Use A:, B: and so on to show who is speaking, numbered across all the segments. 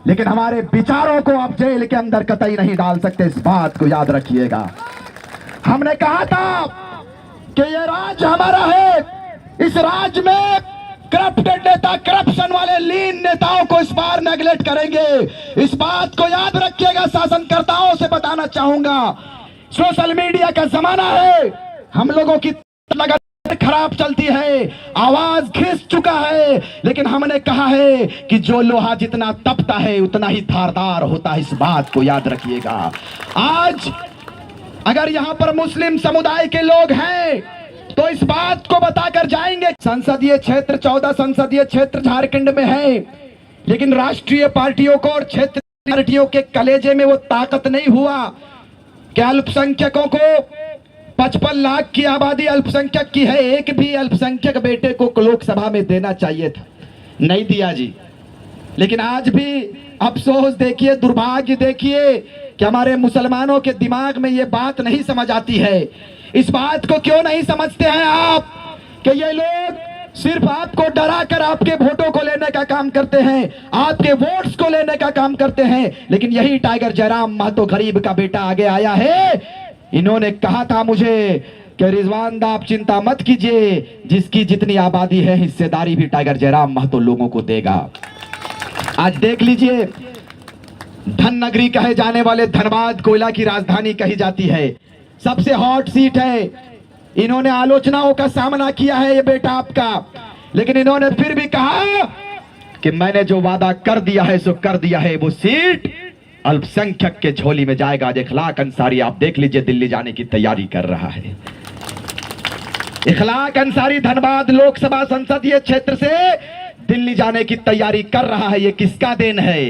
A: लेकिन हमारे विचारों को आप जेल के अंदर कतई नहीं डाल सकते, इस बात को याद रखिएगा। हमने कहा था कि ये राज्य हमारा है, इस राज्य में करप्टेड नेता, करप्शन वाले लीन नेताओं को इस बार नेगलेक्ट करेंगे, इस बात को याद रखिएगा। शासनकर्ताओं से बताना चाहूंगा, सोशल मीडिया का जमाना है, हम लोगों की लगातार खराब चलती है, आवाज घिस चुका है, लेकिन हमने कहा है कि जो लोहा जितना तपता है उतना ही धारदार होता है, इस बात को याद रखिएगा। आज अगर यहां पर मुस्लिम समुदाय के लोग हैं तो इस बात को बताकर जाएंगे। संसदीय क्षेत्र 14 संसदीय क्षेत्र झारखंड में है, लेकिन राष्ट्रीय पार्टियों को और क्षेत्र पार्टियों के कलेजे में वो ताकत नहीं हुआ कि अल्पसंख्यकों को 55 लाख की आबादी अल्पसंख्यक की है, एक भी अल्पसंख्यक बेटे को लोकसभा में देना चाहिए था, नहीं दिया जी। लेकिन आज भी अफसोस देखिए, दुर्भाग्य देखिए कि हमारे मुसलमानों के दिमाग में ये बात नहीं समझ आती है। इस बात को क्यों नहीं समझते हैं आप कि ये लोग सिर्फ आपको डरा कर आपके वोटों को लेने का काम करते हैं, आपके वोट्स को लेने का काम करते हैं। लेकिन यही टाइगर जयराम महतो गरीब का बेटा आगे आया है, इन्होंने कहा था मुझे कि रिजवान दा आप चिंता मत कीजिए, जिसकी जितनी आबादी है हिस्सेदारी भी टाइगर जयराम महतो लोगों को देगा। आज देख लीजिए, धन नगरी कहे जाने वाले धनबाद कोयला की राजधानी कही जाती है, सबसे हॉट सीट है। इन्होंने आलोचनाओं का सामना किया है ये बेटा आपका, लेकिन इन्होंने फिर भी कहा कि मैंने जो वादा कर दिया है सो कर दिया है, वो सीट अल्पसंख्यक के झोली में जाएगा। आज इखलाक अंसारी आप देख लीजिए दिल्ली जाने की तैयारी कर रहा है। इखलाक अंसारी धनबाद लोकसभा संसदीय क्षेत्र से दिल्ली जाने की तैयारी कर रहा है। ये किसका देन है?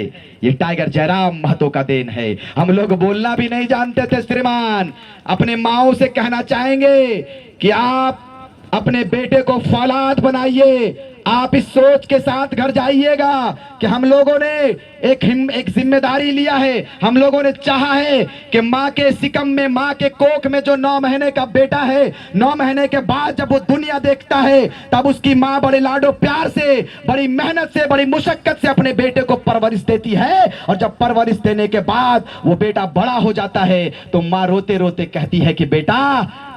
A: ये टाइगर जयराम महतो का देन है। हम लोग बोलना भी नहीं जानते थे श्रीमान, अपने माओ से कहना चाहेंगे कि आप अपने बेटे को फौलाद बनाइए, आप इस सोच के साथ घर जाइएगा कि हम लोगों ने एक जिम्मेदारी लिया है। हम लोगों ने चाहा है कि माँ के सिकम में, माँ के कोख में जो 9 महीने का बेटा है, 9 महीने के बाद जब वो दुनिया देखता है तब उसकी माँ बड़े लाडो प्यार से, बड़ी मेहनत से, बड़ी मुशक्कत से अपने बेटे को परवरिश देती है। और जब परवरिश देने के बाद वो बेटा बड़ा हो जाता है तो माँ रोते रोते कहती है कि बेटा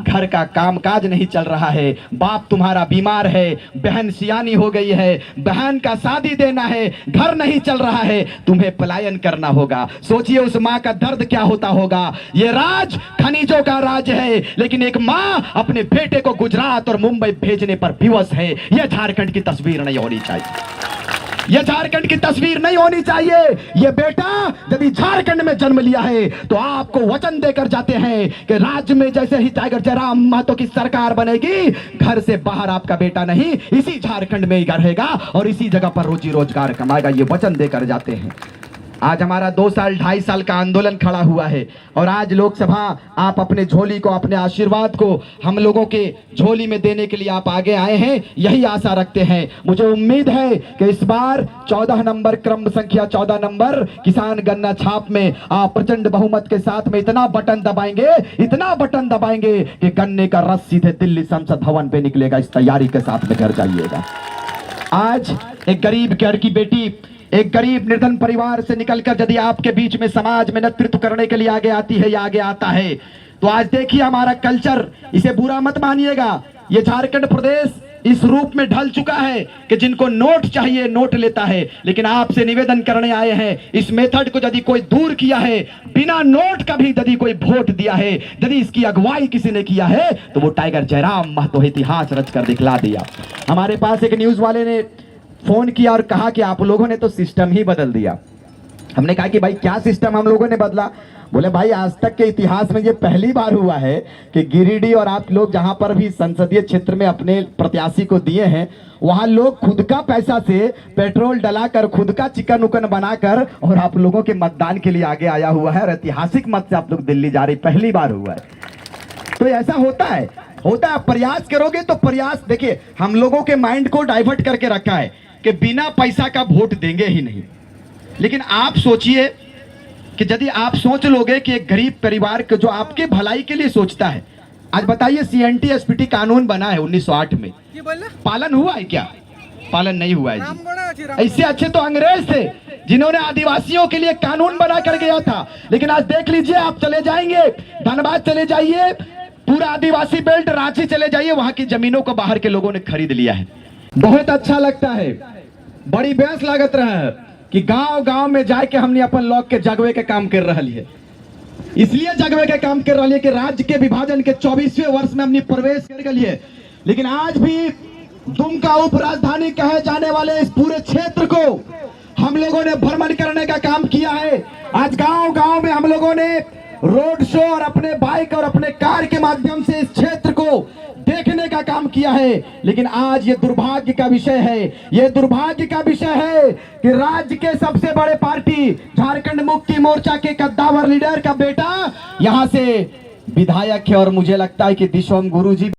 A: घर का कामकाज नहीं चल रहा है, बाप तुम्हारा बीमार है, बहन सियानी हो गई है, बहन का शादी देना है, घर नहीं चल रहा है, तुम्हें पलायन करना होगा। सोचिए उस माँ का दर्द क्या होता होगा। ये राज खनिजों का राज है, लेकिन एक माँ अपने बेटे को गुजरात और मुंबई भेजने पर विवश है। यह झारखंड की तस्वीर नहीं होनी चाहिए, यह झारखंड की तस्वीर नहीं होनी चाहिए। यह बेटा यदि झारखंड में जन्म लिया है तो आपको वचन देकर जाते हैं कि राज्य में जैसे ही टाइगर जयराम महतो की सरकार बनेगी, घर से बाहर आपका बेटा नहीं, इसी झारखंड में ही रहेगा और इसी जगह पर रोजी रोजगार कमाएगा। ये वचन देकर जाते हैं। आज हमारा 2 साल 2.5 साल का आंदोलन खड़ा हुआ है और आज लोकसभा आप अपने झोली को, अपने आशीर्वाद को हम लोगों के झोली में देने के लिए आप आगे आए हैं, यही आशा रखते हैं। मुझे उम्मीद है कि इस बार 14 नंबर क्रम संख्या 14 नंबर किसान गन्ना छाप में आप प्रचंड बहुमत के साथ में इतना बटन दबाएंगे, इतना बटन दबाएंगे कि गन्ने का रस सीधे दिल्ली संसद भवन पे निकलेगा। इस तैयारी के साथ में घर जाइएगा। आज एक गरीब घर की बेटी, एक गरीब निर्धन परिवार से निकलकर यदि आपके बीच में समाज में नेतृत्व करने के लिए आगे आती है या आगे आता है, तो आज देखिए हमारा कल्चर, इसे बुरा मत मानिएगा, ये झारखंड प्रदेश इस रूप में ढल चुका है कि जिनको नोट चाहिए नोट लेता है। लेकिन आपसे निवेदन करने आए हैं, इस मेथड को यदि कोई दूर किया है, बिना नोट का भी यदि कोई वोट दिया है, यदि इसकी अगुवाई किसी ने किया है, तो वो टाइगर जयराम महतो इतिहास रचकर दिखला दिया। हमारे पास एक न्यूज वाले ने फोन किया और कहा कि आप लोगों ने तो सिस्टम ही बदल दिया। हमने कहा कि भाई क्या सिस्टम हम लोगों ने बदला? बोले भाई आज तक के इतिहास में ये पहली बार हुआ है कि गिरिडीह और आप लोग जहां पर भी संसदीय क्षेत्र में अपने प्रत्याशी को दिए हैं, वहां लोग खुद का पैसा से पेट्रोल डलाकर, खुद का चिकन उकन बनाकर और आप लोगों के मतदान के लिए आगे आया हुआ है और ऐतिहासिक मत से आप लोग दिल्ली जा रहे, पहली बार हुआ है। तो ऐसा होता है, प्रयास करोगे तो प्रयास, देखिए हम लोगों के माइंड को डाइवर्ट करके रखा है कि बिना पैसा का वोट देंगे ही नहीं। लेकिन आप सोचिए कि यदि आप सोच लोगे कि एक गरीब परिवार के जो आपके भलाई के लिए सोचता है, आज बताइए सीएनटी एसपीटी कानून बना है 1908 में, पालन हुआ है क्या? पालन नहीं हुआ है जी। ऐसे अच्छे तो अंग्रेज थे जिन्होंने आदिवासियों के लिए कानून बना कर गया था। लेकिन आज देख लीजिए, आप चले जाएंगे धनबाद, चले जाइए, पूरा आदिवासी बेल्ट, रांची चले जाइए, वहां की जमीनों को बाहर के लोगों ने खरीद लिया है। बहुत अच्छा लगता है, बड़ी बेस लागत रहा है कि गांव गांव में जाके हमने अपन लोग के जगवे के काम कर रहा है। इसलिए जगवे के काम कर रहा है कि राज्य के विभाजन के 24वें वर्ष में हमने प्रवेश कर गए। लेकिन आज भी दुमका उप राजधानी कहे जाने वाले इस पूरे क्षेत्र को हम लोगों ने भ्रमण करने का काम किया है। आज गांव गांव में हम लोगों ने रोड शो और अपने बाइक और अपने कार के माध्यम से इस क्षेत्र को देखने का काम किया है। लेकिन आज ये दुर्भाग्य का विषय है, ये दुर्भाग्य का विषय है कि राज्य के सबसे बड़े पार्टी झारखंड मुक्ति मोर्चा के कद्दावर लीडर का बेटा यहां से विधायक है। और मुझे लगता है कि दिशोम गुरु जी